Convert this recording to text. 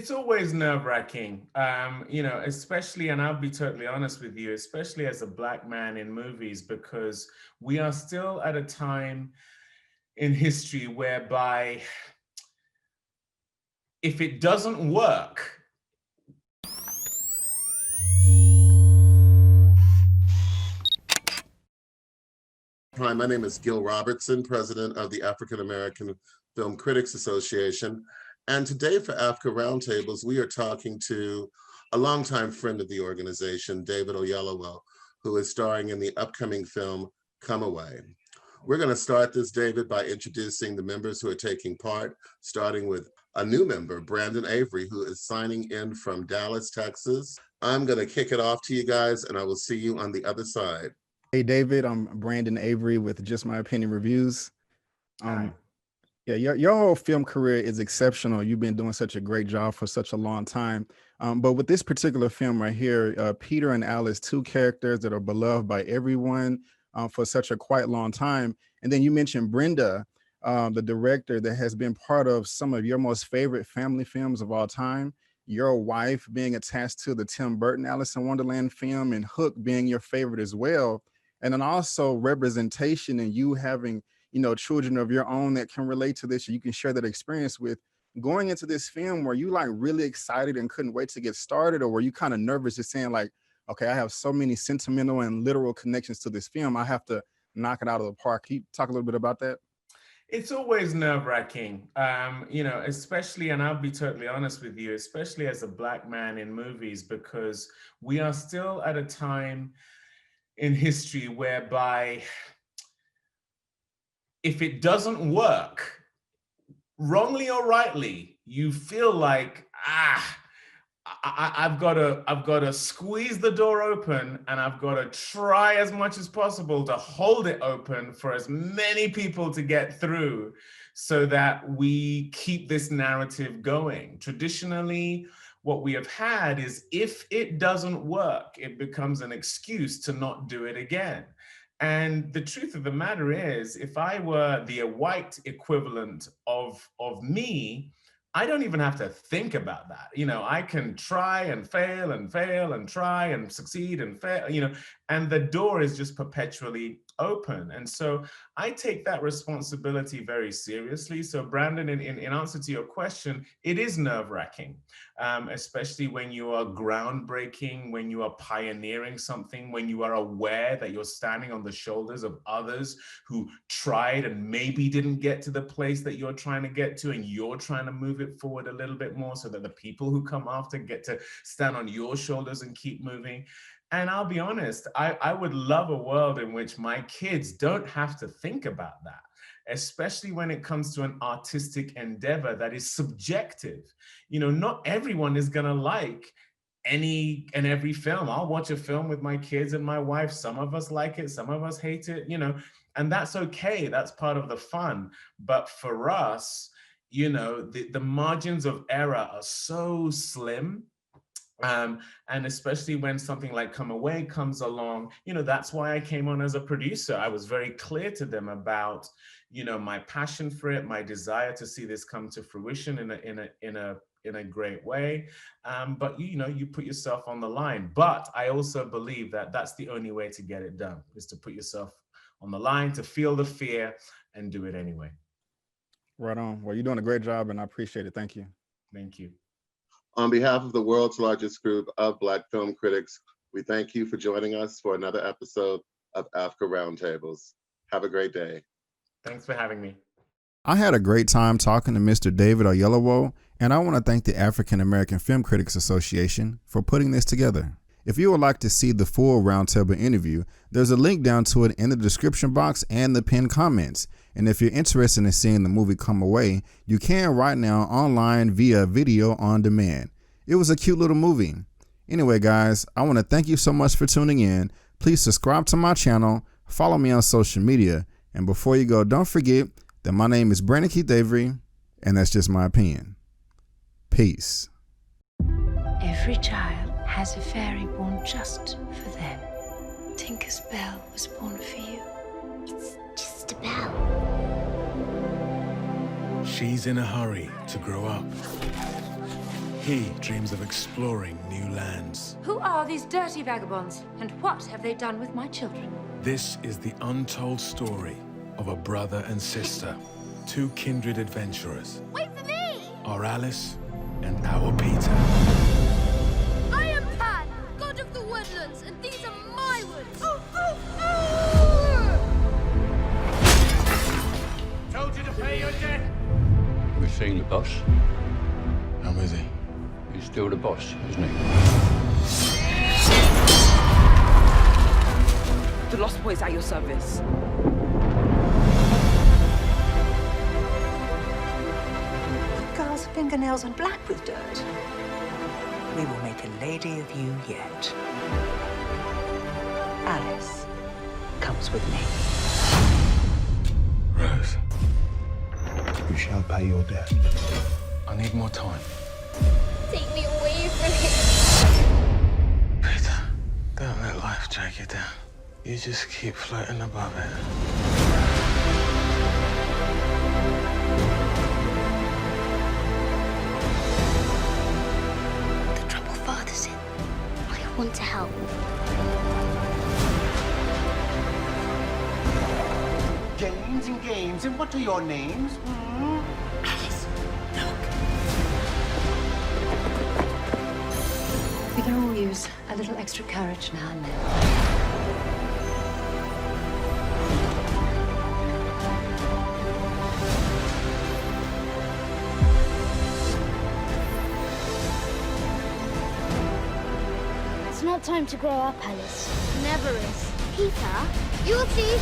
It's always nerve-wracking, especially, and I'll be totally honest with you, especially as a Black man in movies, because we are still at a time in history whereby if it doesn't work, Hi, my name is Gil Robertson, president of the African American Film Critics Association. And today for Aafca Roundtables, we are talking to a longtime friend of the organization, David Oyelowo, who is starring in the upcoming film, Come Away. We're going to start this, David, by introducing the members who are taking part, starting with a new member, Brandon Avery, who is signing in from Dallas, Texas. I'm going to kick it off to you guys, and I will see you on the other side. Hey, David, I'm Brandon Avery with Just My Opinion Reviews. Yeah, your whole film career is exceptional. You've been doing such a great job for such a long time. But with this particular film right here, Peter and Alice, two characters that are beloved by everyone for such a quite long time. And then you mentioned Brenda, the director that has been part of some of your most favorite family films of all time. Your wife being attached to the Tim Burton Alice in Wonderland film, and Hook being your favorite as well. And then also representation and you having, children of your own that can relate to this, you can share that experience with. Going into this film, were you like really excited and couldn't wait to get started, or were you kind of nervous just saying like, okay, I have so many sentimental and literal connections to this film, I have to knock it out of the park? Can you talk a little bit about that? it's always nerve-wracking, especially, and I'll be totally honest with you, especially as a Black man in movies, because we are still at a time in history whereby if it doesn't work, wrongly or rightly, you feel like, I've got to squeeze the door open, and I've got to try as much as possible to hold it open for as many people to get through so that we keep this narrative going. Traditionally, what we have had is if it doesn't work, it becomes an excuse to not do it again. And the truth of the matter is, if I were the white equivalent of me, I don't even have to think about that. I can try and fail and fail and try and succeed and fail, and the door is just perpetually open. And so I take that responsibility very seriously. So Brandon, in answer to your question, it is nerve-wracking, especially when you are groundbreaking, when you are pioneering something, when you are aware that you're standing on the shoulders of others who tried and maybe didn't get to the place that you're trying to get to, and you're trying to move it forward a little bit more so that the people who come after get to stand on your shoulders and keep moving. And I'll be honest, I would love a world in which my kids don't have to think about that, especially when it comes to an artistic endeavor that is subjective. Not everyone is gonna like any and every film. I'll watch a film with my kids and my wife. Some of us like it, some of us hate it, and that's okay. That's part of the fun. But for us, the margins of error are so slim. And especially when something like Come Away comes along, that's why I came on as a producer. I was very clear to them about, my passion for it, my desire to see this come to fruition in a great way. But you put yourself on the line. But I also believe that that's the only way to get it done, is to put yourself on the line, to feel the fear and do it anyway. Right on. Well, you're doing a great job and I appreciate it. Thank you. Thank you. On behalf of the world's largest group of Black film critics, we thank you for joining us for another episode of Aafca Roundtables. Have a great day. Thanks for having me. I had a great time talking to Mr. David Oyelowo, and I want to thank the African American Film Critics Association for putting this together. If you would like to see the full roundtable interview, there's a link down to it in the description box and the pinned comments. And if you're interested in seeing the movie Come Away, you can right now online via video on demand. It was a cute little movie. Anyway, guys, I want to thank you so much for tuning in. Please subscribe to my channel, follow me on social media, and before you go, don't forget that my name is Brandon Keith Avery, and that's just my opinion. Peace. Every child has a fairy born just for them. Tinker's Bell was born for you. It's just a bell. She's in a hurry to grow up. He dreams of exploring new lands. Who are these dirty vagabonds? And what have they done with my children? This is the untold story of a brother and sister, two kindred adventurers. Wait for me! Our Alice and our Peter. I am Pan, god of the woodlands, and these are my woods. Oh, oh, oh! Told you to pay your debt. We've seen the boss. How is he? He's still the boss, isn't he? The Lost Boys at your service. The girl's fingernails are black with dirt. We will make a lady of you yet. Alice comes with me. Rose, You shall pay your debt. I need more time. Take me away from him. Peter, don't let life drag you down. You just keep floating above it. The trouble father's in. I want to help. Games and games, and what are your names? Alice, look. We can all use a little extra courage now and then. It's not time to grow up, Alice. Never is. Peter, you'll see.